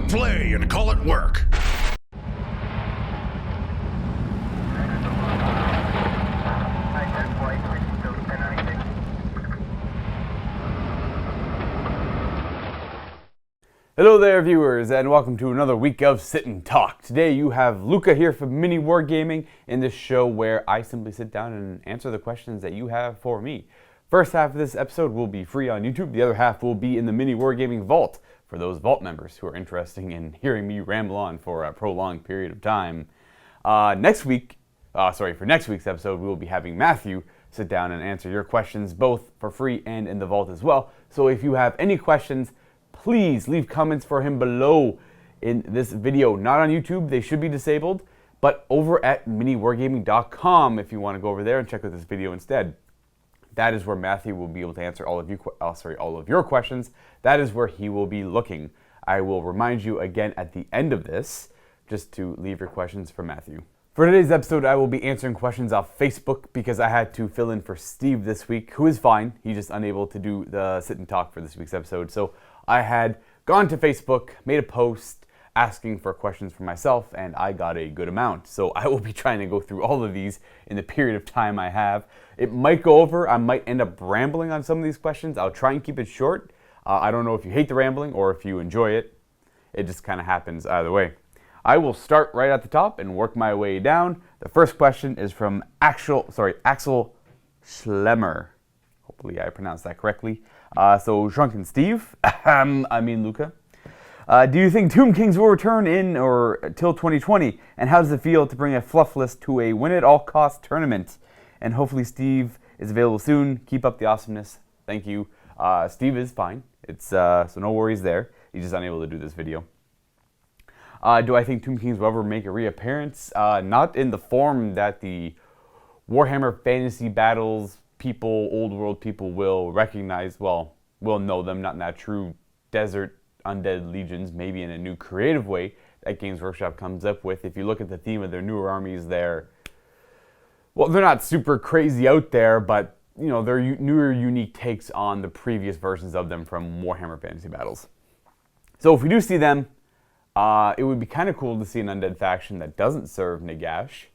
it play and call it work. Hello there viewers, and welcome to another week of Sit and Talk. Today you have Luka here from MiniWarGaming in this show where I simply sit down and answer the questions that you have for me. First half of this episode will be free on YouTube, the other half will be in the MiniWarGaming Vault for those Vault members who are interested in hearing me ramble on for a prolonged period of time. For next week's episode we will be having Matthew sit down and answer your questions both for free and in the Vault as well. So if you have any questions, please leave comments for him below in this video. Not on YouTube, they should be disabled, but over at MiniWarGaming.com if you want to go over there and check out this video instead. That is where Matthew will be able to answer all of your questions. That is where he will be looking. I will remind you again at the end of this, just to leave your questions for Matthew. For today's episode, I will be answering questions off Facebook because I had to fill in for Steve this week, who is fine. He's just unable to do the sit and talk for this week's episode. So I had gone to Facebook, made a post asking for questions for myself, and I got a good amount. So I will be trying to go through all of these in the period of time I have. It might go over, I might end up rambling on some of these questions. I'll try and keep it short. I don't know if you hate the rambling or if you enjoy it. It just kind of happens either way. I will start right at the top and work my way down. The first question is from Axel Schlemmer. Hopefully I pronounced that correctly. So Drunken Steve, Luka. Do you think Tomb Kings will return in or till 2020? And how does it feel to bring a fluff list to a win-at-all-cost tournament? And hopefully Steve is available soon. Keep up the awesomeness. Thank you. Steve is fine. It's so no worries there. He's just unable to do this video. Do I think Tomb Kings will ever make a reappearance? Not in the form that the Warhammer Fantasy Battles people, old world people will recognize, will know them, not in that true desert undead legions, maybe in a new creative way that Games Workshop comes up with. If you look at the theme of their newer armies, they're not super crazy out there, but you know, they're newer, unique takes on the previous versions of them from Warhammer Fantasy Battles. So if we do see them, it would be kind of cool to see an undead faction that doesn't serve Nagash.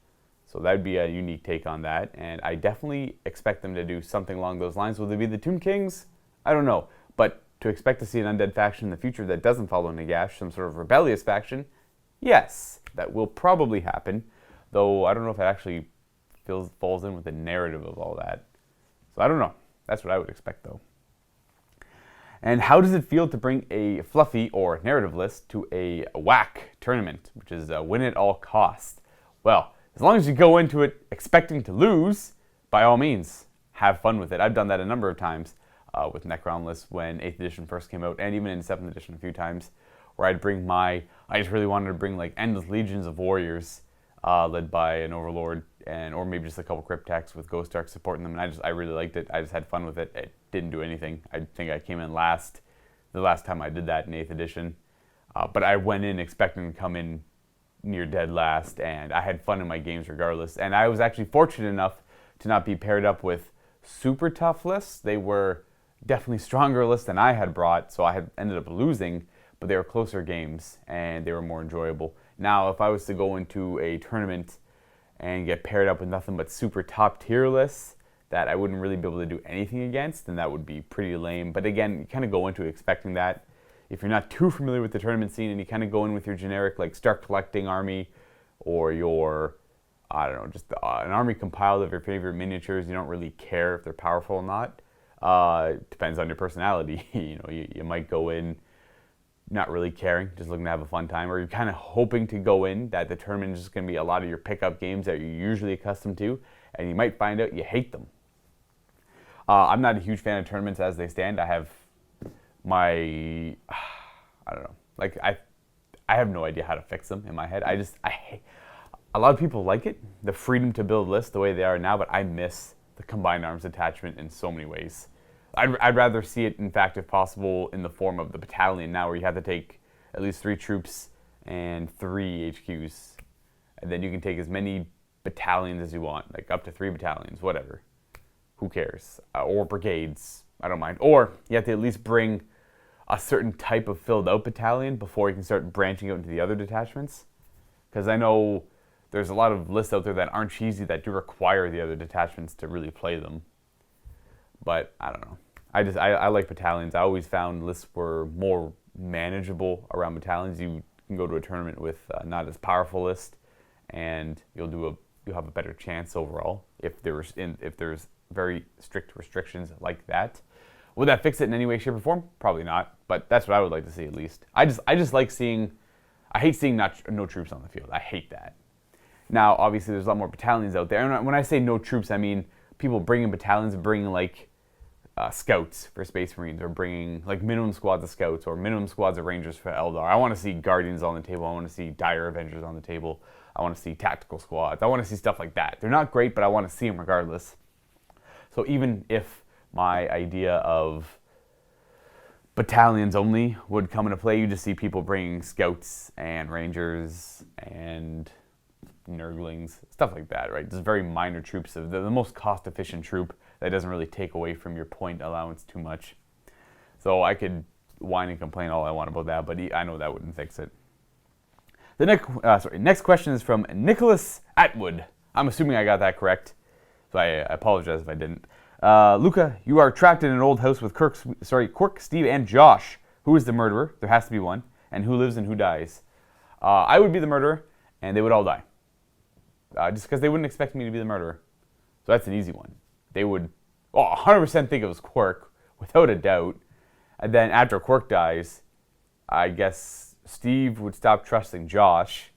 So that would be a unique take on that, and I definitely expect them to do something along those lines. Will they be the Tomb Kings? I don't know, but to expect to see an undead faction in the future that doesn't follow Nagash, some sort of rebellious faction, yes, that will probably happen, though I don't know if it actually falls in with the narrative of all that. So I don't know. That's what I would expect, though. And how does it feel to bring a fluffy or narrative list to a WAC tournament, which is a win at all costs? Well, as long as you go into it expecting to lose, by all means, have fun with it. I've done that a number of times with Necron lists when 8th edition first came out, and even in 7th edition a few times, where I'd bring I just really wanted to bring like endless legions of warriors led by an overlord, or maybe just a couple cryptacs with ghost arcs supporting them, and I really liked it. I just had fun with it. It didn't do anything. I think I came in last the last time I did that in 8th edition, but I went in expecting to come in near dead last, and I had fun in my games regardless. And I was actually fortunate enough to not be paired up with super tough lists. They were definitely stronger lists than I had brought, so I had ended up losing, but they were closer games and they were more enjoyable. Now, if I was to go into a tournament and get paired up with nothing but super top tier lists that I wouldn't really be able to do anything against, then that would be pretty lame. But again, you kind of go into expecting that. If you're not too familiar with the tournament scene and you kind of go in with your generic like start collecting army, or your, I don't know, just an army compiled of your favorite miniatures, you don't really care if they're powerful or not. Depends on your personality. You might go in not really caring, just looking to have a fun time, or you're kind of hoping to go in that the tournament is just going to be a lot of your pickup games that you're usually accustomed to, and you might find out you hate them. I'm not a huge fan of tournaments as they stand. I have my, I don't know, like I have no idea how to fix them in my head. A lot of people like it, the freedom to build lists the way they are now, but I miss the combined arms attachment in so many ways. I'd rather see it, in fact, if possible, in the form of the battalion now, where you have to take at least 3 troops and 3 HQs, and then you can take as many battalions as you want, like up to 3 battalions, whatever. Who cares? Or brigades, I don't mind. Or you have to at least bring a certain type of filled out battalion before you can start branching out into the other detachments. Because I know there's a lot of lists out there that aren't cheesy that do require the other detachments to really play them. But I don't know. I like battalions. I always found lists were more manageable around battalions. You can go to a tournament with not as powerful list, and you'll have a better chance overall if there's very strict restrictions like that. Would that fix it in any way, shape, or form? Probably not. But that's what I would like to see at least. I just like seeing. I hate seeing no troops on the field. I hate that. Now, obviously, there's a lot more battalions out there. And when I say no troops, I mean people bringing battalions, bringing like scouts for Space Marines, or bringing like minimum squads of scouts or minimum squads of Rangers for Eldar. I want to see Guardians on the table. I want to see Dire Avengers on the table. I want to see tactical squads. I want to see stuff like that. They're not great, but I want to see them regardless. So even if my idea of battalions only would come into play, you just see people bringing scouts and Rangers and Nurglings, stuff like that, right? Just very minor troops. They're the most cost-efficient troop that doesn't really take away from your point allowance too much. So I could whine and complain all I want about that, but I know that wouldn't fix it. The next question is from Nicholas Atwood. I'm assuming I got that correct, so I apologize if I didn't. Luka, you are trapped in an old house with Quirk, Steve, and Josh. Who is the murderer? There has to be one. And who lives and who dies? I would be the murderer, and they would all die. Just because they wouldn't expect me to be the murderer. So that's an easy one. They would 100% think it was Quirk, without a doubt. And then after Quirk dies, I guess Steve would stop trusting Josh,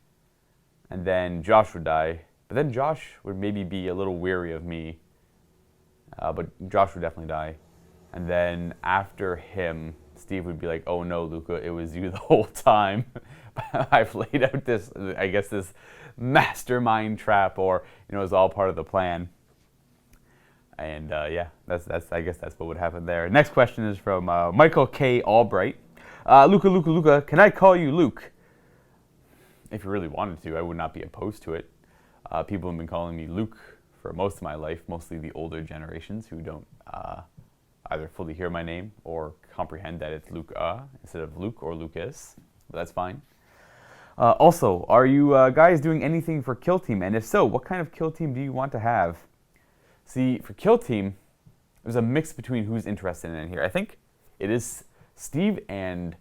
and then Josh would die. But then Josh would maybe be a little weary of me. But Josh would definitely die. And then after him, Steve would be like, oh no, Luka, it was you the whole time. I've laid out this mastermind trap, or, it's all part of the plan. And yeah, I guess that's what would happen there. Next question is from Michael K. Albright. Luka, can I call you Luke? If you really wanted to, I would not be opposed to it. People have been calling me Luke for most of my life, mostly the older generations who don't either fully hear my name or comprehend that it's Luka instead of Luke or Lucas. But that's fine. Also, are you guys doing anything for Kill Team? And if so, what kind of Kill Team do you want to have? See, for Kill Team, there's a mix between who's interested in it here. I think it is Steve and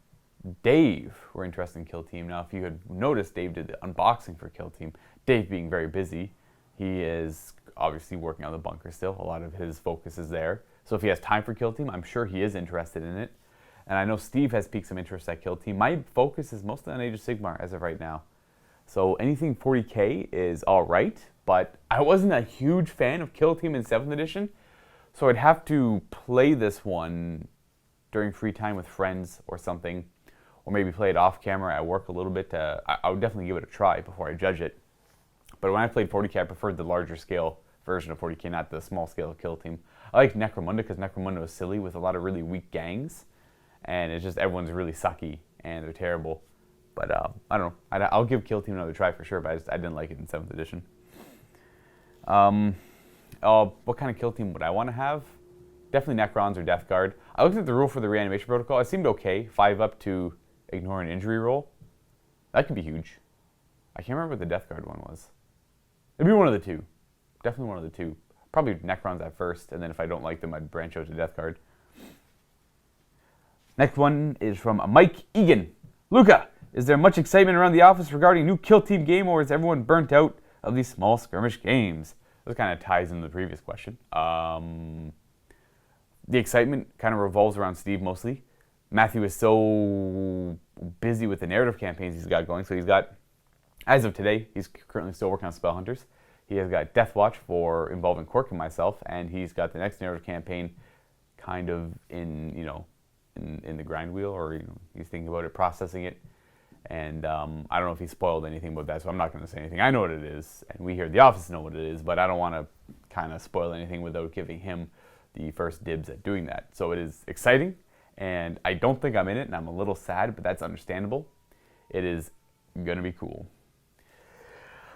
Dave who are interested in Kill Team. Now, if you had noticed, Dave did the unboxing for Kill Team. Dave being very busy, he is obviously working on the bunker still. A lot of his focus is there. So if he has time for Kill Team, I'm sure he is interested in it. And I know Steve has piqued some interest at Kill Team. My focus is mostly on Age of Sigmar as of right now. So anything 40k is all right, but I wasn't a huge fan of Kill Team in 7th edition, so I'd have to play this one during free time with friends or something, or maybe play it off camera at work a little bit. I would definitely give it a try before I judge it. But when I played 40k, I preferred the larger scale version of 40k, not the small scale Kill Team. I like Necromunda because Necromunda is silly with a lot of really weak gangs, and it's just everyone's really sucky and they're terrible. But I don't know. I'll give Kill Team another try for sure, but I didn't like it in 7th edition. What kind of Kill Team would I want to have? Definitely Necrons or Death Guard. I looked at the rule for the reanimation protocol. It seemed okay. 5 up to ignore an injury roll. That could be huge. I can't remember what the Death Guard one was. It'd be one of the two. Definitely one of the two. Probably Necrons at first, and then if I don't like them, I'd branch out to Death Guard. Next one is from Mike Egan. Luka, is there much excitement around the office regarding new Kill Team game, or is everyone burnt out of these small skirmish games? This kind of ties into the previous question. The excitement kind of revolves around Steve mostly. Matthew is so busy with the narrative campaigns he's got going, so he's got, as of today, he's currently still working on Spell Hunters. He has got Death Watch for involving Quirk and myself, and he's got the next narrative campaign kind of in the grind wheel, or he's thinking about it, processing it. And I don't know if he spoiled anything about that, so I'm not going to say anything. I know what it is, and we here at the office know what it is, but I don't want to kind of spoil anything without giving him the first dibs at doing that. So it is exciting, and I don't think I'm in it, and I'm a little sad, but that's understandable. It is going to be cool.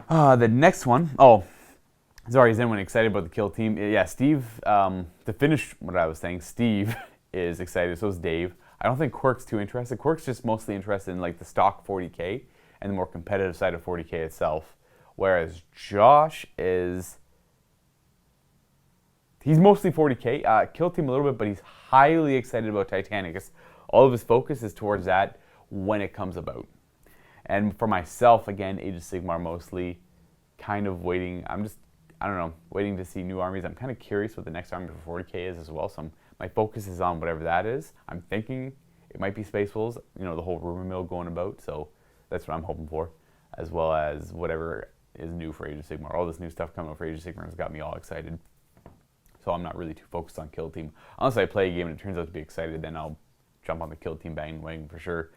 The next one, is anyone excited about the Kill Team? Yeah, Steve, to finish what I was saying, Steve is excited. So is Dave. I don't think Quirk's too interested. Quirk's just mostly interested in like the stock 40K and the more competitive side of 40K itself. Whereas Josh is, he's mostly 40K. Kill Team a little bit, but he's highly excited about Titanicus. All of his focus is towards that when it comes about. And for myself, again, Age of Sigmar mostly, kind of waiting. I don't know, waiting to see new armies. I'm kind of curious what the next army for 40K is as well. So my focus is on whatever that is. I'm thinking it might be Space Wolves, you know, the whole rumor mill going about. So that's what I'm hoping for, as well as whatever is new for Age of Sigmar. All this new stuff coming out for Age of Sigmar has got me all excited. So I'm not really too focused on Kill Team. Unless I play a game and it turns out to be excited, then I'll jump on the Kill Team bandwagon for sure.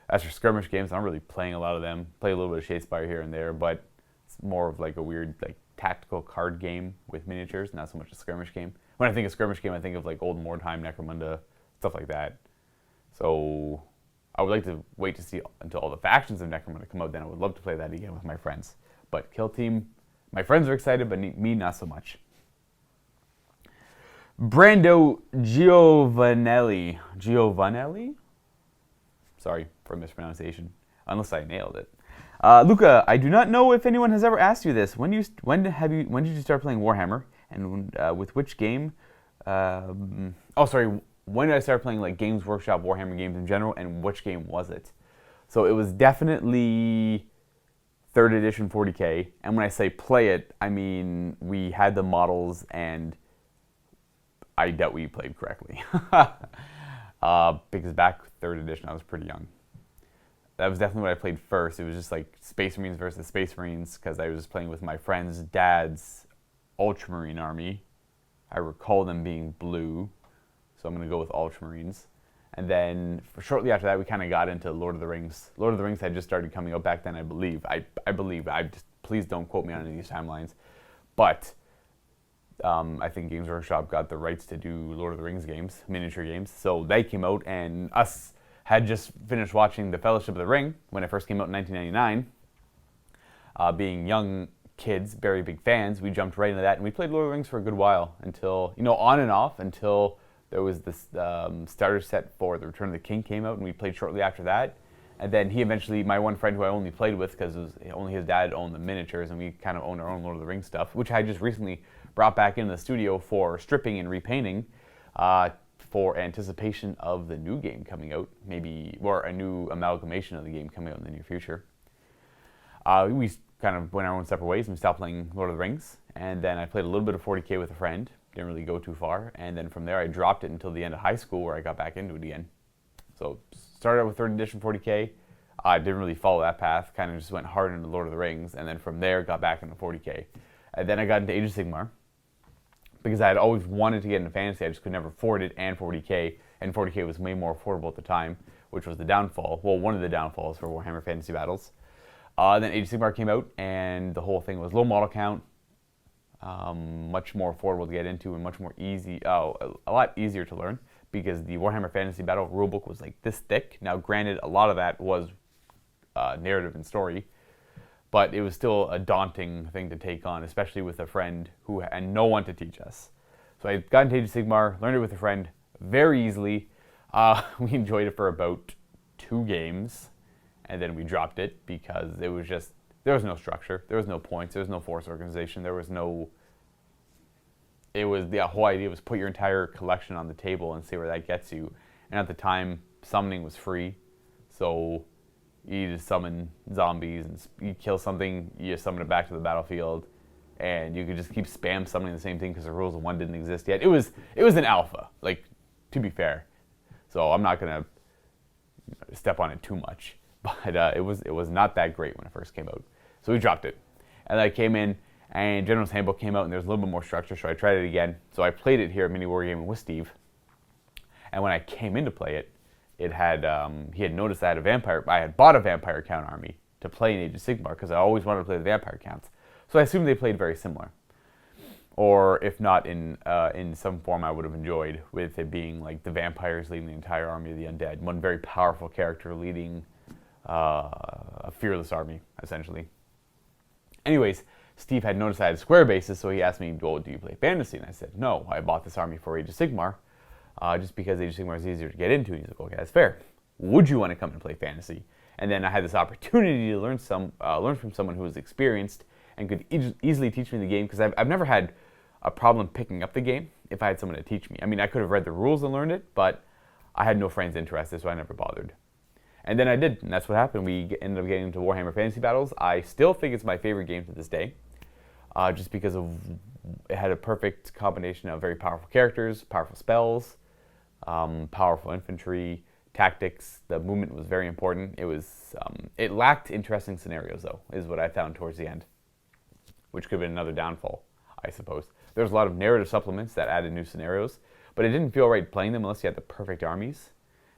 As for skirmish games, I'm not really playing a lot of them. Play a little bit of Shadespire here and there, but it's more of like a weird like tactical card game with miniatures, not so much a skirmish game. When I think of skirmish game, I think of like Old Mordheim, Necromunda, stuff like that. So I would like to wait to see until all the factions of Necromunda come out. Then I would love to play that again with my friends. But Kill Team, my friends are excited, but me not so much. Brando Giovanelli? Sorry for mispronunciation, unless I nailed it. Luka, I do not know if anyone has ever asked you this. When did you start playing Warhammer, and with which game? When did I start playing like Games Workshop Warhammer games in general, and which game was it? So it was definitely 3rd edition 40K, and when I say play it, I mean we had the models, and I doubt we played correctly. Because back 3rd edition, I was pretty young. That was definitely what I played first. It was just like Space Marines versus Space Marines, because I was playing with my friend's dad's Ultramarine army. I recall them being blue, so I'm going to go with Ultramarines. And then shortly after that, we kind of got into Lord of the Rings. Lord of the Rings had just started coming out back then, I believe. I believe. Please don't quote me on any of these timelines. But I think Games Workshop got the rights to do Lord of the Rings games, miniature games. So they came out, and us had just finished watching The Fellowship of the Ring when it first came out in 1999. Being young kids, very big fans, we jumped right into that, and we played Lord of the Rings for a good while until, on and off, until there was this starter set for The Return of the King came out, and we played shortly after that. And then he eventually, my one friend who I only played with, because only his dad owned the miniatures, and we kind of owned our own Lord of the Rings stuff, which I just recently brought back into the studio for stripping and repainting, for anticipation of the new game coming out, maybe, or a new amalgamation of the game coming out in the near future. We kind of went our own separate ways and we stopped playing Lord of the Rings, and then I played a little bit of 40K with a friend, didn't really go too far, and then from there I dropped it until the end of high school where I got back into it again. So started out with 3rd edition 40K, I didn't really follow that path, kind of just went hard into Lord of the Rings, and then from there got back into 40K. And then I got into Age of Sigmar, because I had always wanted to get into fantasy, I just could never afford it, and 40K was way more affordable at the time, which was the downfall, well, one of the downfalls for Warhammer Fantasy Battles. Then Age of Sigmar came out, and the whole thing was low model count, much more affordable to get into, and much more easy, a lot easier to learn, because the Warhammer Fantasy Battle rulebook was like this thick. Now granted, a lot of that was narrative and story, but it was still a daunting thing to take on, especially with a friend who and no one to teach us. So I got into Age of Sigmar, learned it with a friend very easily. We enjoyed it for about 2 games, and then we dropped it because it was just, there was no structure, there was no points, there was no force organization, there was no, it was, the whole idea was put your entire collection on the table and see where that gets you. And at the time, summoning was free, so you just summon zombies, and you kill something, you summon it back to the battlefield, and you could just keep spam summoning the same thing because the rules of 1 didn't exist yet. It was an alpha, like, to be fair. So I'm not gonna step on it too much, but it was not that great when it first came out. So we dropped it, and I came in, and General's Handbook came out, and there's a little bit more structure, so I tried it again. So I played it here at MiniWarGaming with Steve, and when I came in to play it, it had he had noticed I had bought a vampire count army to play in Age of Sigmar because I always wanted to play the vampire counts. So I assumed they played very similar, or if not in some form I would have enjoyed, with it being like the vampires leading the entire army of the undead, one very powerful character leading a fearless army essentially. Anyways, Steve had noticed I had square bases, so he asked me, well, do you play fantasy? And I said, no, I bought this army for Age of Sigmar. just because Age of Sigmar is easier to get into. And he's like, okay, that's fair. Would you want to come and play fantasy? And then I had this opportunity to learn from someone who was experienced and could easily teach me the game, because I've never had a problem picking up the game if I had someone to teach me. I mean, I could have read the rules and learned it, but I had no friends interested, so I never bothered. And then I did, and that's what happened. We ended up getting into Warhammer Fantasy Battles. I still think it's my favorite game to this day, just because it had a perfect combination of very powerful characters, powerful spells, powerful infantry, tactics. The movement was very important. It lacked interesting scenarios, though, is what I found towards the end, which could have been another downfall, I suppose. There's a lot of narrative supplements that added new scenarios, but it didn't feel right playing them unless you had the perfect armies.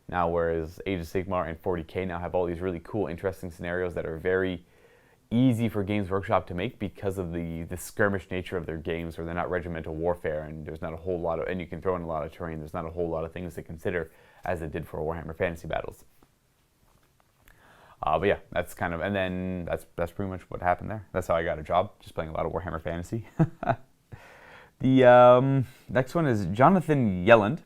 Now, whereas Age of Sigmar and 40k now have all these really cool, interesting scenarios that are very easy for Games Workshop to make because of the skirmish nature of their games, where they're not regimental warfare, and there's not a whole lot of, and you can throw in a lot of terrain. There's not a whole lot of things to consider as it did for Warhammer Fantasy Battles. But yeah, that's kind of, and then that's pretty much what happened there. That's how I got a job, just playing a lot of Warhammer Fantasy. The next one is Jonathan Yelland.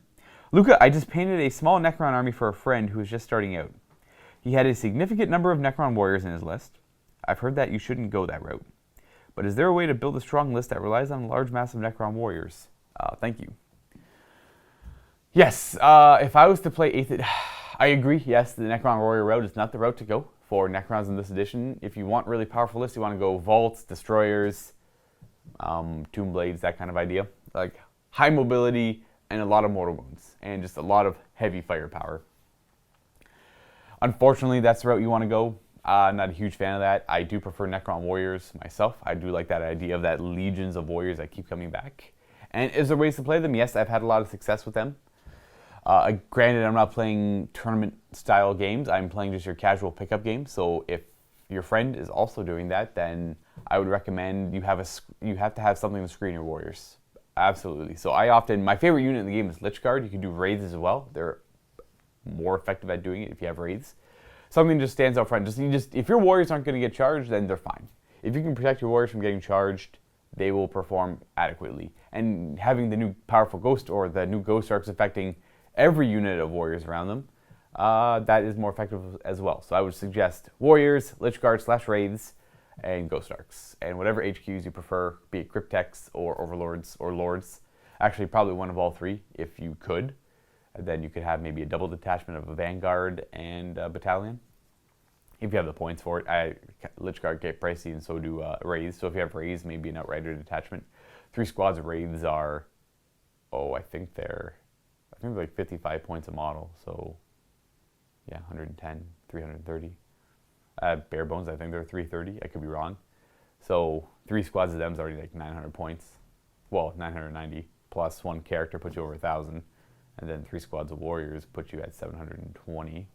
Luka, I just painted a small Necron army for a friend who was just starting out. He had a significant number of Necron warriors in his list. I've heard that you shouldn't go that route. But is there a way to build a strong list that relies on a large mass of Necron warriors? Thank you. Yes, if I was to play 8th... I agree, yes, the Necron warrior route is not the route to go for Necrons in this edition. If you want really powerful lists, you want to go Vaults, Destroyers, Tomb Blades, that kind of idea. Like high mobility and a lot of mortal wounds, and just a lot of heavy firepower. Unfortunately, that's the route you want to go. I'm not a huge fan of that. I do prefer Necron warriors myself. I do like that idea of that legions of warriors that keep coming back. And is there ways to play them? Yes, I've had a lot of success with them. Granted, I'm not playing tournament-style games. I'm playing just your casual pickup games. So if your friend is also doing that, then I would recommend you have to have something to screen your warriors. Absolutely. So my favorite unit in the game is Lich Guard. You can do raids as well. They're more effective at doing it if you have raids. Something just stands out front. If your warriors aren't going to get charged, then they're fine. If you can protect your warriors from getting charged, they will perform adequately. And having the new powerful ghost or the new ghost arcs affecting every unit of warriors around them, that is more effective as well. So I would suggest warriors, Lich Guard / raids, and ghost arcs, and whatever HQs you prefer, be it Cryptex or Overlords or Lords. Actually, probably one of all three if you could. And then you could have maybe a double detachment of a Vanguard and a Battalion, if you have the points for it. Lich Guard get pricey, and so do raids. So if you have raids, maybe an Outrider detachment. 3 squads of raids are, I think they're like 55 points a model. So yeah, 110, 330. Bare bones, I think they're 330. I could be wrong. So 3 squads of them is already like 900 points. Well, 990 plus 1 character puts you over 1,000. And then 3 squads of warriors put you at 720.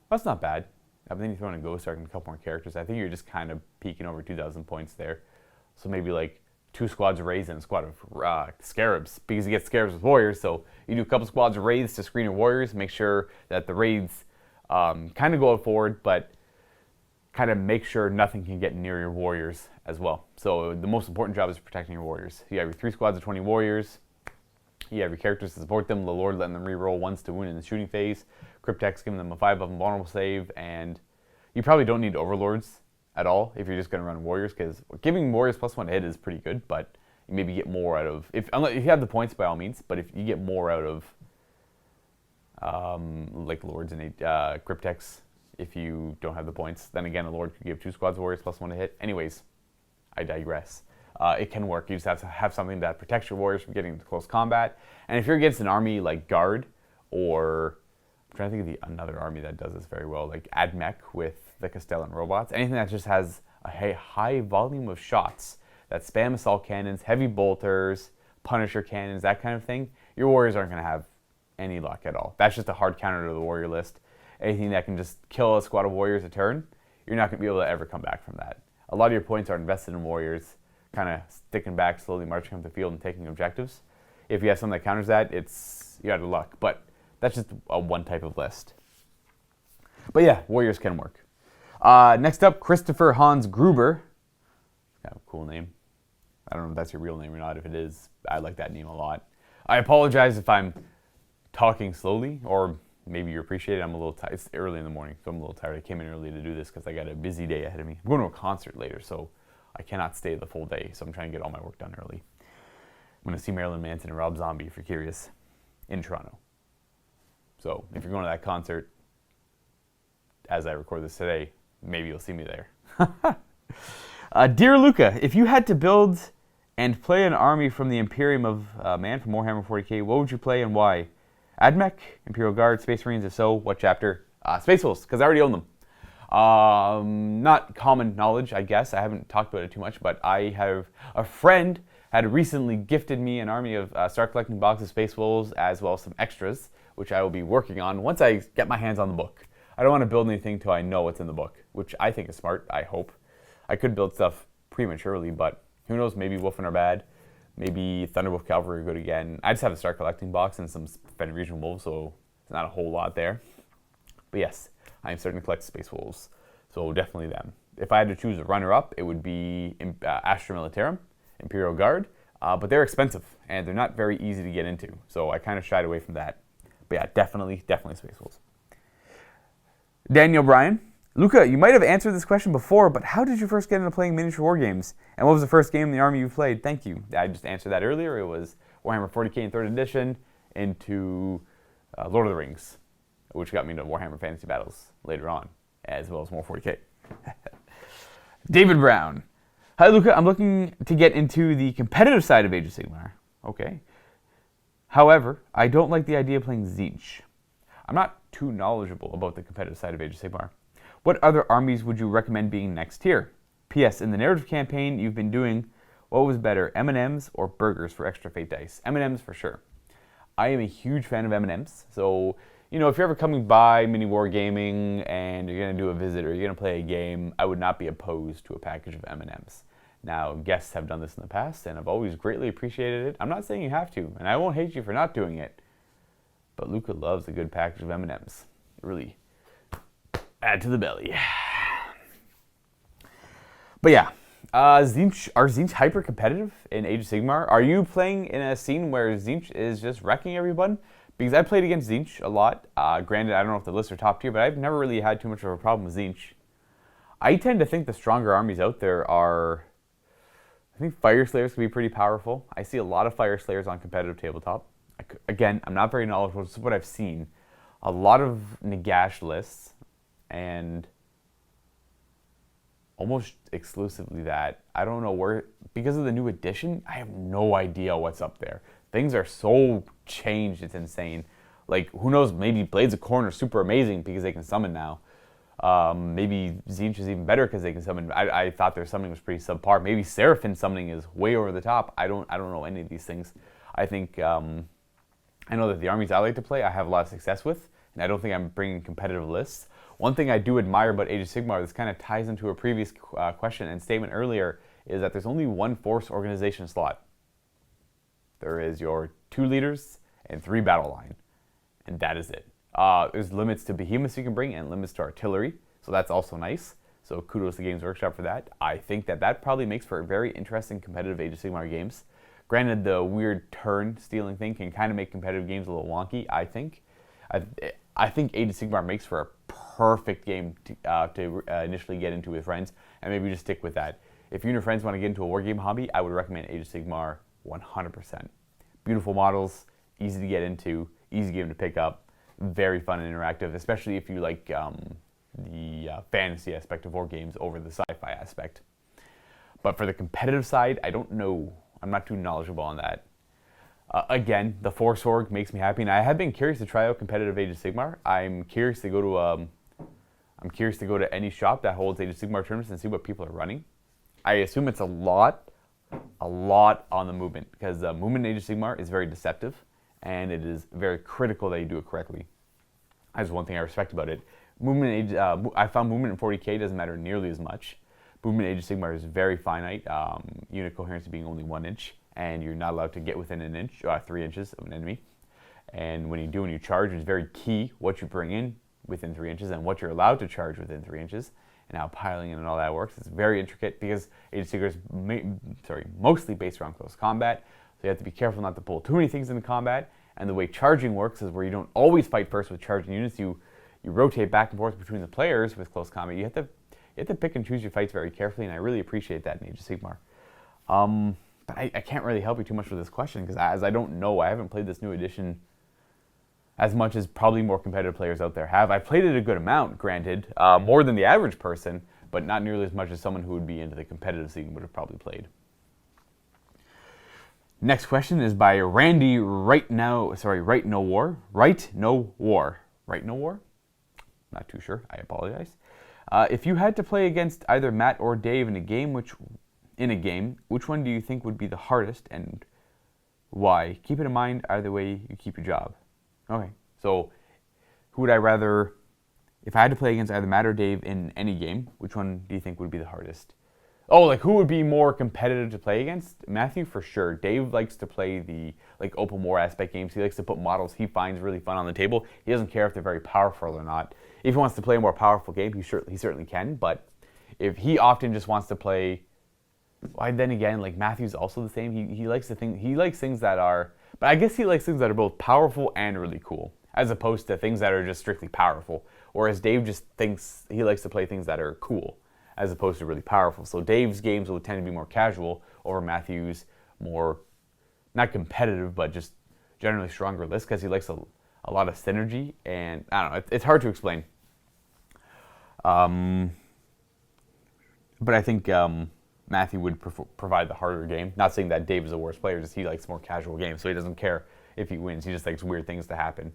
That's not bad. But then you throw in a ghost arc and a couple more characters. I think you're just kind of peaking over 2,000 points there. So maybe like 2 squads of raids and a squad of scarabs, because you get scarabs with warriors. So you do a couple squads of raids to screen your warriors. Make sure that the raids kind of go out forward, but kind of make sure nothing can get near your warriors as well. So the most important job is protecting your warriors. You have your 3 squads of 20 warriors. You have your characters to support them. The Lord letting them reroll 1s to wound in the shooting phase. Cryptex giving them a 5 of invulnerable save. And you probably don't need Overlords at all if you're just going to run warriors, because giving warriors +1 to hit is pretty good, but you maybe get more out of, if you have the points, by all means, but if you get more out of like Lords and Cryptex, if you don't have the points, then again a Lord could give 2 squads of warriors +1 to hit. Anyways, I digress. It can work. You just have to have something that protects your warriors from getting into close combat. And if you're against an army like Guard, or I'm trying to think of another army that does this very well, like Admech with the Castellan robots, anything that just has a high volume of shots that spam assault cannons, heavy bolters, Punisher cannons, that kind of thing, your warriors aren't going to have any luck at all. That's just a hard counter to the warrior list. Anything that can just kill a squad of warriors a turn, you're not going to be able to ever come back from that. A lot of your points are invested in warriors, kind of sticking back, slowly marching up the field and taking objectives. If you have something that counters that, you out of luck. But that's just one type of list. But yeah, warriors can work. Next up, Christopher Hans Gruber. Kind of a cool name. I don't know if that's your real name or not. If it is, I like that name a lot. I apologize if I'm talking slowly, or maybe you appreciate it. I'm a little tired. It's early in the morning, so I'm a little tired. I came in early to do this because I got a busy day ahead of me. I'm going to a concert later, so I cannot stay the full day, so I'm trying to get all my work done early. I'm going to see Marilyn Manson and Rob Zombie, if you're curious, in Toronto. So if you're going to that concert, as I record this today, maybe you'll see me there. Dear Luka, if you had to build and play an army from the Imperium of Man from Warhammer 40k, what would you play and why? Admech, Imperial Guard, Space Marines, if so, what chapter? Space Wolves, because I already own them. Not common knowledge, I guess. I haven't talked about it too much, but I have a friend had recently gifted me an army of Start Collecting Box of Space Wolves, as well as some extras, which I will be working on once I get my hands on the book. I don't want to build anything till I know what's in the book, which I think is smart, I hope. I could build stuff prematurely, but who knows, maybe Wolfen are bad. Maybe Thunderwolf Cavalry are good again. I just have a Start Collecting Box and some Fed Region Wolves, so it's not a whole lot there. But yes, I am starting to collect Space Wolves, so definitely them. If I had to choose a runner-up, it would be Astra Militarum, Imperial Guard, but they're expensive, and they're not very easy to get into, so I kind of shied away from that. But yeah, definitely Space Wolves. Daniel Bryan, Luka, you might have answered this question before, but how did you first get into playing miniature war games? And what was the first game in the army you played? Thank you. I just answered that earlier. It was Warhammer 40k in 3rd edition into Lord of the Rings, which got me into Warhammer Fantasy Battles later on, as well as more 40k. David Brown. Hi, Luka. I'm looking to get into the competitive side of Age of Sigmar. Okay. However, I don't like the idea of playing Tzeentch. I'm not too knowledgeable about the competitive side of Age of Sigmar. What other armies would you recommend being next tier? P.S. In the narrative campaign you've been doing, what was better, M&Ms or burgers for extra fate dice? M&Ms for sure. I am a huge fan of M&Ms, so if you're ever coming by MiniWarGaming and you're going to do a visit or you're going to play a game, I would not be opposed to a package of M&Ms. Now, guests have done this in the past, and I've always greatly appreciated it. I'm not saying you have to, and I won't hate you for not doing it, but Luka loves a good package of M&Ms. Really add to the belly. But yeah, are Tzeentch hyper competitive in Age of Sigmar? Are you playing in a scene where Tzeentch is just wrecking everyone? Because I played against Tzeentch a lot. Granted, I don't know if the lists are top tier, but I've never really had too much of a problem with Tzeentch. I tend to think the stronger armies out there are... I think Fire Slayers can be pretty powerful. I see a lot of Fire Slayers on competitive tabletop. Again, I'm not very knowledgeable. This is what I've seen. A lot of Nagash lists, and almost exclusively that. I don't know where, because of the new edition, I have no idea what's up there. Things are so changed, it's insane. Like, who knows, maybe Blades of Khorne are super amazing because they can summon now. Maybe Tzeentch is even better because they can summon. I thought their summoning was pretty subpar. Maybe Seraphim summoning is way over the top. I don't know any of these things. I think, I know that the armies I like to play, I have a lot of success with, and I don't think I'm bringing competitive lists. One thing I do admire about Age of Sigmar, this kind of ties into a previous question and statement earlier, is that there's only one force organization slot. There is your 2 leaders and 3 battle line, and that is it. There's limits to behemoths you can bring and limits to artillery, so that's also nice. So kudos to Games Workshop for that. I think that probably makes for a very interesting competitive Age of Sigmar games. Granted, the weird turn stealing thing can kind of make competitive games a little wonky, I think. I think Age of Sigmar makes for a perfect game to initially get into with friends, and maybe just stick with that. If you and your friends want to get into a wargame hobby, I would recommend Age of Sigmar 100%. Beautiful models, easy to get into, easy game to pick up, very fun and interactive, especially if you like the fantasy aspect of war games over the sci-fi aspect. But for the competitive side, I don't know. I'm not too knowledgeable on that. Again, the Force Org makes me happy, and I have been curious to try out competitive Age of Sigmar. I'm curious to go to any shop that holds Age of Sigmar tournaments and see what people are running. I assume it's a lot on the movement, because the movement in Age of Sigmar is very deceptive, and it is very critical that you do it correctly. That's one thing I respect about it. I found movement in 40k doesn't matter nearly as much. Movement in Age of Sigmar is very finite, unit coherence being only 1 inch, and you're not allowed to get within 3 inches of an enemy. And when you charge, it's very key what you bring in within 3 inches and what you're allowed to charge within 3 inches, and how piling in and all that works. It's very intricate because Age of Sigmar is mostly based around close combat, so you have to be careful not to pull too many things into combat, And the way charging works is where you don't always fight first with charging units. You rotate back and forth between the players with close combat. You have to pick and choose your fights very carefully, and I really appreciate that in Age of Sigmar. But I can't really help you too much with this question because as I don't know, I haven't played this new edition as much as probably more competitive players out there have. I've played it a good amount, granted, more than the average person, but not nearly as much as someone who would be into the competitive scene would have probably played. Next question is by Randy Right No War. Not too sure. I apologize. If you had to play against either Matt or Dave in a game, which one do you think would be the hardest and why? Keep it in mind either way you keep your job. Okay, so who would I rather, if I had to play against either Matt or Dave in any game, which one do you think would be the hardest? Oh, like who would be more competitive to play against? Matthew for sure. Dave likes to play the open war aspect games. He likes to put models he finds really fun on the table. He doesn't care if they're very powerful or not. If he wants to play a more powerful game, he certainly can. But if he often just wants to play, well, then again, like Matthew's also the same. He likes things that are, but I guess he likes things that are both powerful and really cool, as opposed to things that are just strictly powerful. Whereas Dave just thinks he likes to play things that are cool, as opposed to really powerful. So Dave's games will tend to be more casual over Matthew's more, not competitive, but just generally stronger list because he likes a lot of synergy. And I don't know, it's hard to explain. But I think Matthew would provide the harder game. Not saying that Dave is the worst player, just he likes more casual games, so he doesn't care if he wins. He just likes weird things to happen.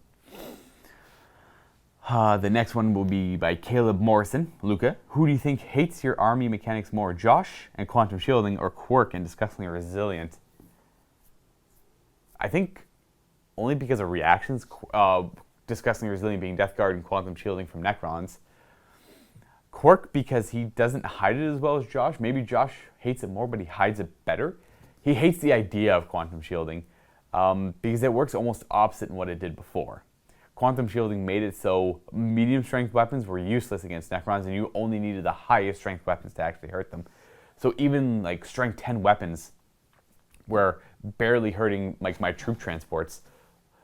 The next one will be by Caleb Morrison. Luka, who do you think hates your army mechanics more, Josh and Quantum Shielding, or Quirk and Disgustingly Resilient? I think only because of reactions, Disgustingly Resilient being Death Guard and Quantum Shielding from Necrons. Quirk because he doesn't hide it as well as Josh. Maybe Josh hates it more, but he hides it better. He hates the idea of Quantum Shielding because it works almost opposite in what it did before. Quantum Shielding made it so medium strength weapons were useless against Necrons and you only needed the highest strength weapons to actually hurt them. So even like strength 10 weapons were barely hurting like my troop transports.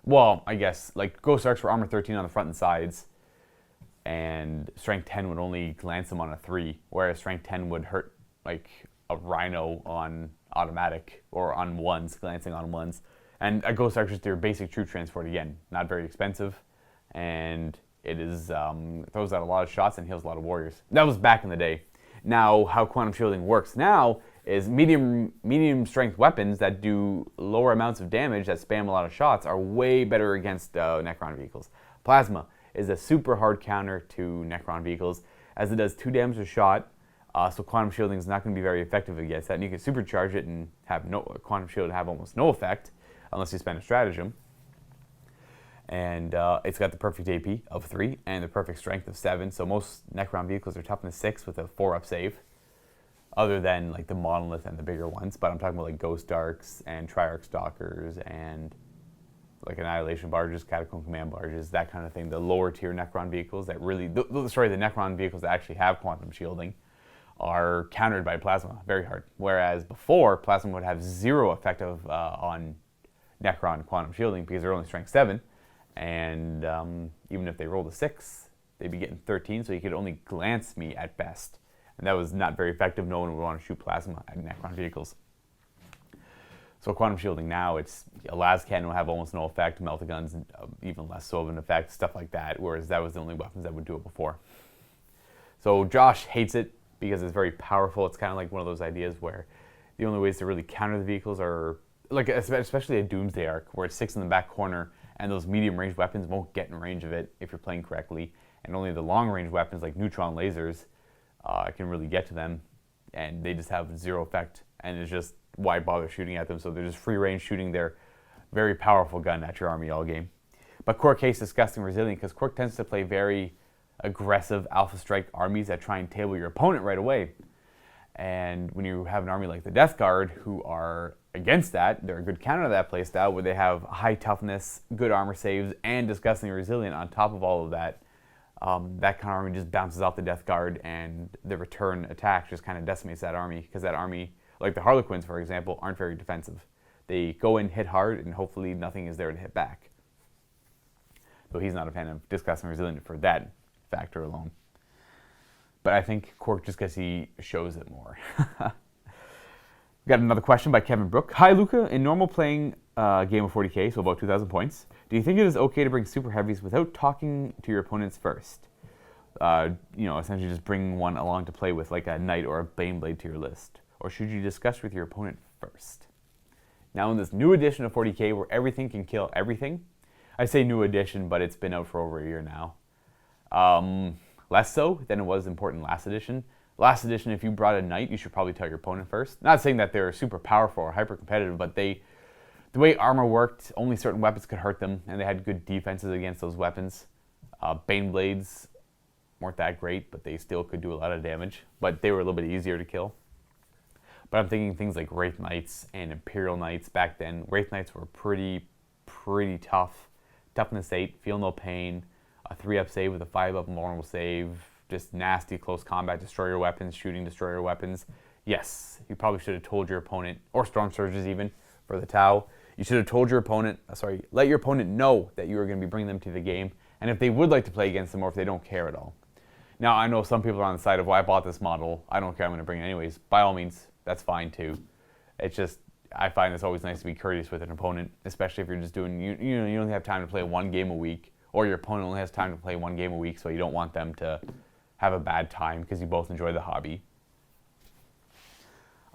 Well, I guess like Ghost Arcs were armor 13 on the front and sides, and strength 10 would only glance them on a 3, whereas strength 10 would hurt like a Rhino on automatic or on 1s, glancing on 1s. And a Ghost Arc is their basic troop transport again, not very expensive, and it is throws out a lot of shots and heals a lot of warriors. That was back in the day. Now, how Quantum Shielding works now is medium strength weapons that do lower amounts of damage that spam a lot of shots are way better against Necron vehicles. Plasma is a super hard counter to Necron vehicles, as it does 2 damage a shot. So Quantum Shielding is not going to be very effective against that, and you can supercharge it and have Quantum Shield have almost no effect unless you spend a stratagem. And it's got the perfect AP of 3 and the perfect strength of 7. So most Necron vehicles are toughness 6 with a 4-up save, other than like the Monolith and the bigger ones. But I'm talking about like Ghost Arcs and Triarch Stalkers and like Annihilation Barges, Catacomb Command Barges, that kind of thing. The lower tier Necron vehicles that really, the Necron vehicles that actually have Quantum Shielding are countered by Plasma very hard. Whereas before, Plasma would have 0 effect on Necron Quantum Shielding because they're only strength 7, and even if they rolled a 6, they'd be getting 13, so you could only glance me at best, and that was not very effective. No one would want to shoot Plasma at Necron vehicles. So Quantum Shielding now, it's a las cannon will have almost no effect, Meltaguns even less so of an effect, stuff like that, whereas that was the only weapons that would do it before. So Josh hates it because it's very powerful. It's kind of like one of those ideas where the only ways to really counter the vehicles are like especially a Doomsday Arc where it's 6 in the back corner and those medium range weapons won't get in range of it if you're playing correctly, and only the long range weapons like neutron lasers can really get to them, and they just have 0 effect, and it's just why bother shooting at them. So they're just free range shooting their very powerful gun at your army all game. But Quirk hates Disgusting Resilient because Quirk tends to play very aggressive Alpha Strike armies that try and table your opponent right away. And when you have an army like the Death Guard who are against that, they're a good counter to that playstyle where they have high toughness, good armor saves, and Disgustingly Resilient on top of all of that. That kind of army just bounces off the Death Guard, and the return attack just kind of decimates that army, because that army, like the Harlequins for example, aren't very defensive. They go in, hit hard, and hopefully nothing is there to hit back. though he's not a fan of Discussing Resilient for that factor alone. But I think Quark just because he shows it more. We got another question by Kevin Brook. Hi, Luka. In normal playing game of 40k, so about 2,000 points, do you think it is okay to bring super heavies without talking to your opponents first? Essentially just bring one along to play with, like a knight or a baneblade to your list. Or should you discuss with your opponent first? Now in this new edition of 40k where everything can kill everything, I say new edition, but it's been out for over a year now. Less so than it was important last edition. Last edition, if you brought a knight, you should probably tell your opponent first. Not saying that they're super powerful or hyper competitive, but the way armor worked, only certain weapons could hurt them, and they had good defenses against those weapons. Baneblades weren't that great, but they still could do a lot of damage. But they were a little bit easier to kill. But I'm thinking things like Wraith Knights and Imperial Knights back then. Wraith Knights were pretty tough. Toughness 8, feel no pain, a 3-up save with a 5-up normal save, just nasty close combat, destroy your weapons, shooting, destroy your weapons. Yes, you probably should have told your opponent, or Storm Surges even, for the Tau. You should have told your opponent, let your opponent know that you are going to be bringing them to the game, and if they would like to play against them or if they don't care at all. Now, I know some people are on the side of, well, I bought this model, I don't care, I'm going to bring it anyways. By all means, that's fine too. It's just, I find it's always nice to be courteous with an opponent, especially if you're just doing, you only have time to play one game a week, or your opponent only has time to play one game a week, so you don't want them to have a bad time because you both enjoy the hobby.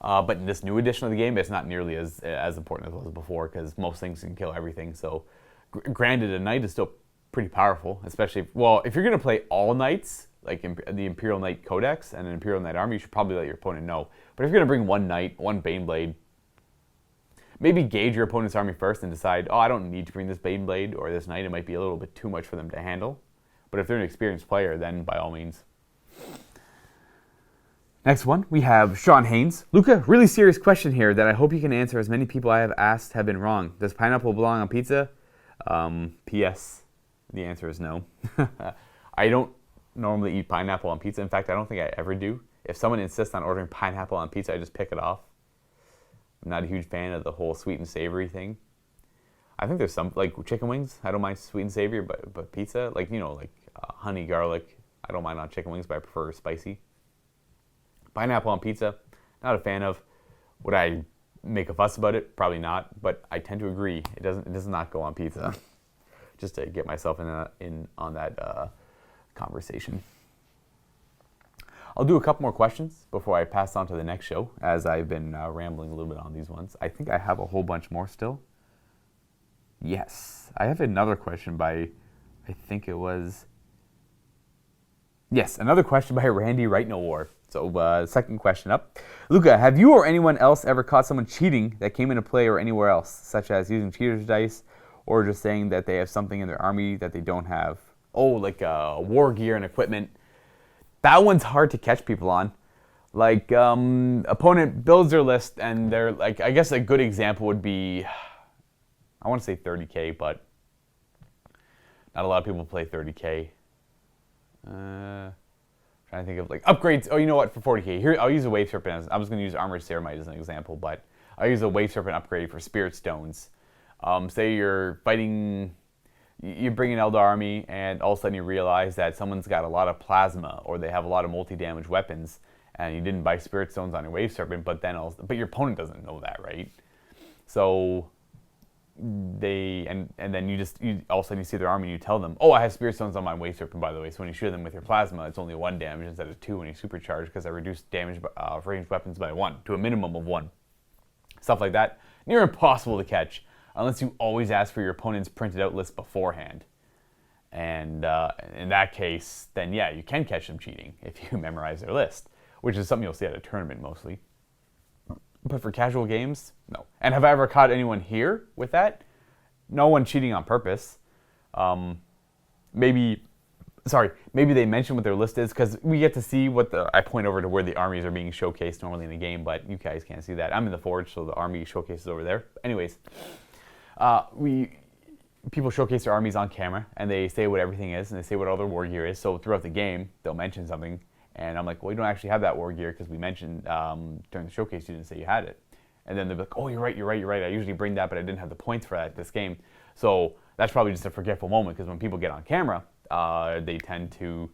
But in this new edition of the game, it's not nearly as important as it was before because most things can kill everything. So, granted, a knight is still pretty powerful, especially if you're going to play all knights, like the Imperial Knight Codex and an Imperial Knight army, you should probably let your opponent know. But if you're going to bring one knight, one Baneblade, maybe gauge your opponent's army first and decide, I don't need to bring this Baneblade or this knight. It might be a little bit too much for them to handle. But if they're an experienced player, then by all means. Next one, we have Sean Haynes. Luka, really serious question here that I hope you can answer as many people I have asked have been wrong. Does pineapple belong on pizza? P.S. The answer is no. I don't normally eat pineapple on pizza. In fact, I don't think I ever do. If someone insists on ordering pineapple on pizza, I just pick it off. I'm not a huge fan of the whole sweet and savory thing. I think there's some, like chicken wings, I don't mind sweet and savory, but pizza, like honey, garlic, I don't mind on chicken wings, but I prefer spicy. Pineapple on pizza, not a fan of. Would I make a fuss about it? Probably not, but I tend to agree. It does not go on pizza. Just to get myself in on that conversation. I'll do a couple more questions before I pass on to the next show, as I've been rambling a little bit on these ones. I think I have a whole bunch more still. Yes, I have another question by, I think it was, yes, another question by Randy Right No War. So, second question up. Luka, have you or anyone else ever caught someone cheating that came into play or anywhere else, such as using cheater's dice or just saying that they have something in their army that they don't have? Oh, like war gear and equipment. That one's hard to catch people on. Like, opponent builds their list and they're like, I guess a good example would be, I want to say 30k, but not a lot of people play 30k. Trying to think of like upgrades. Oh, you know what? For 40k, here I'll use a Wave Serpent. I was going to use Armored Ceramite as an example, but I'll use a Wave Serpent upgrade for Spirit Stones. Say you're fighting, you bring an Eldar army, and all of a sudden you realize that someone's got a lot of plasma, or they have a lot of multi-damage weapons, and you didn't buy Spirit Stones on your Wave Serpent, but your opponent doesn't know that, right? So then you all of a sudden you see their army and you tell them, I have Spirit Stones on my Wave Serpent, by the way. So when you shoot them with your plasma, it's only 1 damage instead of 2 when you supercharge, because I reduced damage of ranged weapons by 1 to a minimum of 1. Stuff like that, near impossible to catch unless you always ask for your opponent's printed out list beforehand. And in that case, then yeah, you can catch them cheating if you memorize their list, which is something you'll see at a tournament mostly. But for casual games, no. And have I ever caught anyone here with that? No one cheating on purpose. Maybe they mention what their list is, because we get to see I point over to where the armies are being showcased normally in the game, but you guys can't see that. I'm in the Forge, so the army showcases over there. Anyways, people showcase their armies on camera, and they say what everything is, and they say what all their war gear is. So throughout the game, they'll mention something. And I'm like, well, you don't actually have that war gear because we mentioned during the showcase you didn't say you had it. And then they're like, oh, you're right. I usually bring that, but I didn't have the points for that this game. So that's probably just a forgetful moment, because when people get on camera, they tend to,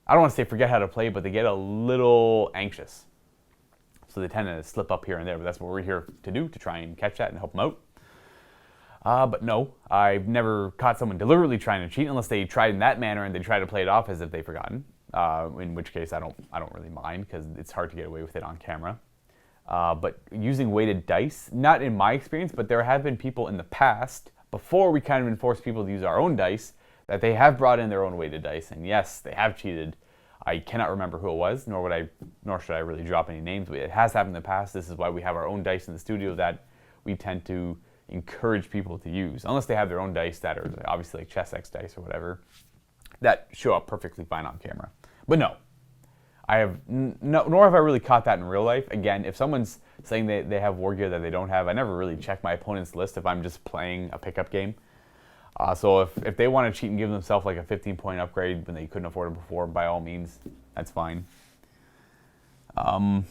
I don't want to say forget how to play, but they get a little anxious. So they tend to slip up here and there, but that's what we're here to do, to try and catch that and help them out. But no, I've never caught someone deliberately trying to cheat, unless they tried in that manner and they try to play it off as if they've forgotten. In which case I don't really mind, because it's hard to get away with it on camera. But using weighted dice, not in my experience, but there have been people in the past, before we kind of enforced people to use our own dice, that they have brought in their own weighted dice, and yes, they have cheated. I cannot remember who it was, nor should I really drop any names, but it has happened in the past. This is why we have our own dice in the studio that we tend to encourage people to use, unless they have their own dice that are obviously like Chess X dice or whatever, that show up perfectly fine on camera. But no, nor have I really caught that in real life. Again, if someone's saying they have war gear that they don't have, I never really check my opponent's list if I'm just playing a pickup game. So if they want to cheat and give themselves like a 15-point upgrade when they couldn't afford it before, by all means, that's fine. I'll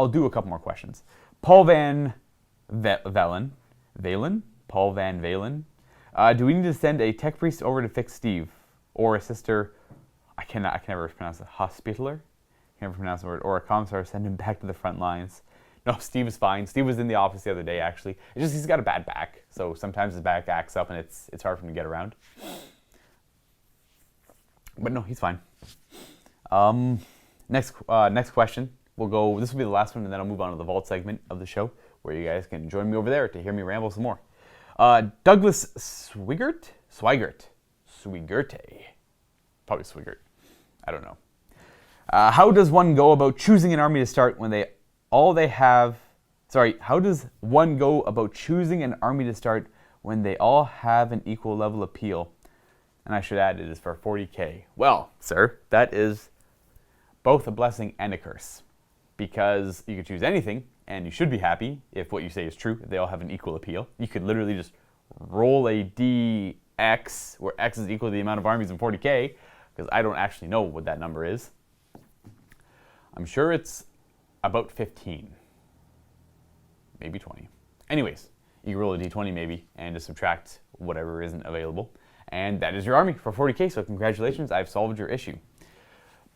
do a couple more questions. Paul Van Valen? Paul Van Valen? Do we need to send a tech priest over to fix Steve? Or a sister, I can never pronounce it, hospitaler? I can never pronounce the word. Or a commissar, send him back to the front lines. No, Steve is fine. Steve was in the office the other day, actually. It's just he's got a bad back, so sometimes his back acts up and it's hard for him to get around. But no, he's fine. Next question. This will be the last one, and then I'll move on to the vault segment of the show, where you guys can join me over there to hear me ramble some more. Douglas Swigert? Swigerte. Probably Swigert. I don't know. How does one go about choosing an army to start when how does one go about choosing an army to start when they all have an equal level appeal? And I should add, it is for 40k. Well, sir, that is both a blessing and a curse. Because you could choose anything, and you should be happy if what you say is true, if they all have an equal appeal. You could literally just roll a dx, where x is equal to the amount of armies in 40k, because I don't actually know what that number is. I'm sure it's about 15. Maybe 20. Anyways, you roll a d20 maybe, and just subtract whatever isn't available. And that is your army for 40k, so congratulations, I've solved your issue.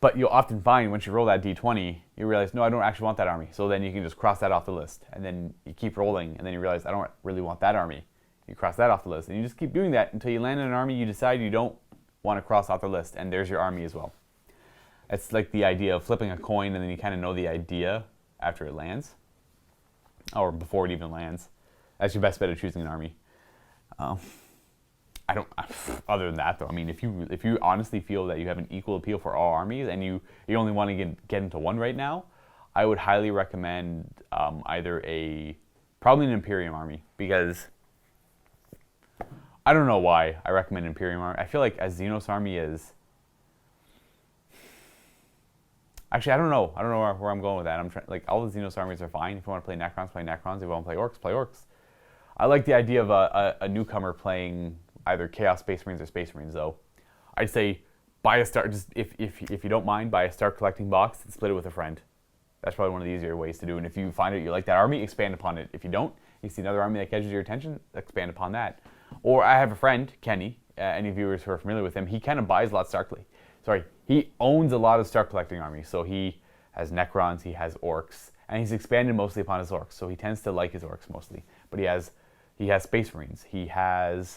But you'll often find once you roll that d20, you realize, no, I don't actually want that army. So then you can just cross that off the list. And then you keep rolling, and then you realize, I don't really want that army. You cross that off the list. And you just keep doing that until you land in an army you decide you don't want to cross off the list. And there's your army as well. It's like the idea of flipping a coin, and then you kind of know the idea after it lands. Or before it even lands. That's your best bet of choosing an army. Other than that, though, I mean, if you honestly feel that you have an equal appeal for all armies, and you only want to get into one right now, I would highly recommend probably an Imperium army, because I don't know why I recommend Imperium army. I feel like a Xenos army is, actually, I don't know where I'm going with that. I'm trying, like, all the Xenos armies are fine. If you want to play Necrons, play Necrons. If you want to play Orcs, play Orcs. I like the idea of a newcomer playing either Chaos Space Marines or Space Marines, though. I'd say buy a Star, just if you don't mind, buy a Star collecting box and split it with a friend. That's probably one of the easier ways to do. And if you find you like that army, expand upon it. If you don't, you see another army that catches your attention, expand upon that. Or I have a friend, Kenny. Any viewers who are familiar with him, he kind of buys a lot he owns a lot of Star collecting armies. So he has Necrons, he has Orcs, and he's expanded mostly upon his Orcs. So he tends to like his Orcs mostly. But he has Space Marines. He had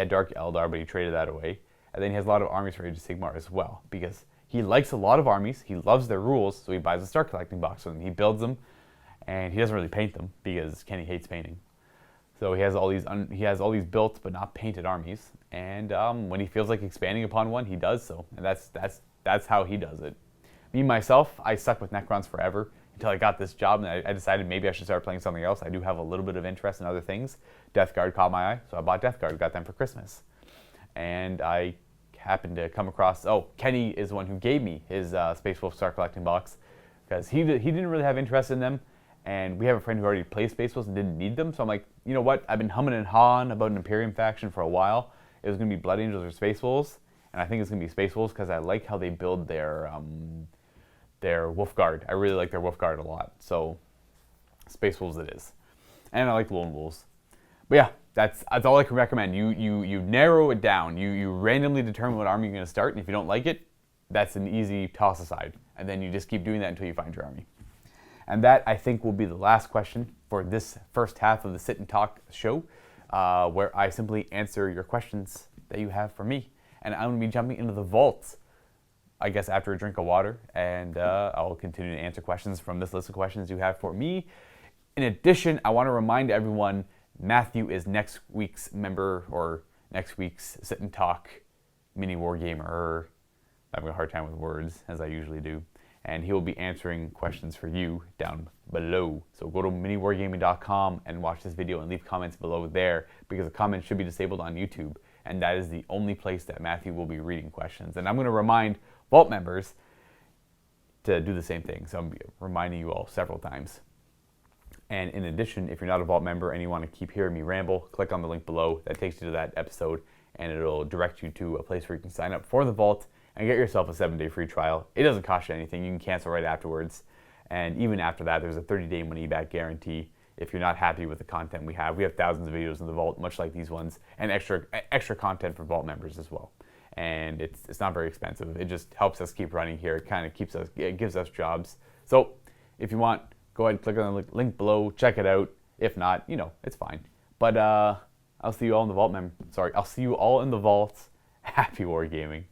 Dark Eldar, but he traded that away. And then he has a lot of armies for Age of Sigmar as well, because he likes a lot of armies. He loves their rules, so he buys a Star collecting box with them. He builds them, and he doesn't really paint them because Kenny hates painting. So he has all these built but not painted armies. And when he feels like expanding upon one, he does so, and that's how he does it. Me myself, I stuck with Necrons forever until I got this job, and I decided maybe I should start playing something else. I do have a little bit of interest in other things. Death Guard caught my eye, so I bought Death Guard, got them for Christmas. And I happened to come across, Kenny is the one who gave me his Space Wolf Star Collecting box, because he didn't really have interest in them, and we have a friend who already plays Space Wolves and didn't need them, so I'm like, you know what, I've been humming and hawing about an Imperium faction for a while. It was going to be Blood Angels or Space Wolves, and I think it's going to be Space Wolves because I like how they build their Wolf Guard. I really like their Wolf Guard a lot, so Space Wolves it is. And I like Lone Wolves. But yeah, that's all I can recommend. You narrow it down. You randomly determine what army you're going to start, and if you don't like it, that's an easy toss aside. And then you just keep doing that until you find your army. And that, I think, will be the last question for this first half of the Sit and Talk show, where I simply answer your questions that you have for me. And I'm going to be jumping into the vault, I guess, after a drink of water, and I'll continue to answer questions from this list of questions you have for me. In addition, I want to remind everyone, Matthew is next week's member, or next week's Sit and Talk MiniWarGamer. I'm having a hard time with words, as I usually do. And he will be answering questions for you down below. So go to MiniWarGaming.com and watch this video and leave comments below there, because the comments should be disabled on YouTube. And that is the only place that Matthew will be reading questions. And I'm going to remind Vault members to do the same thing. So I'm reminding you all several times. And in addition, if you're not a Vault member and you want to keep hearing me ramble, click on the link below. That takes you to that episode, and it'll direct you to a place where you can sign up for the Vault and get yourself a 7-day free trial. It doesn't cost you anything. You can cancel right afterwards. And even after that, there's a 30-day money-back guarantee if you're not happy with the content we have. We have thousands of videos in the Vault, much like these ones, and extra content for Vault members as well. And it's not very expensive. It just helps us keep running here. It kind of gives us jobs. So if you want, go ahead and click on the link below. Check it out. If not, it's fine. But I'll see you all in the Vault, I'll see you all in the Vault. Happy wargaming.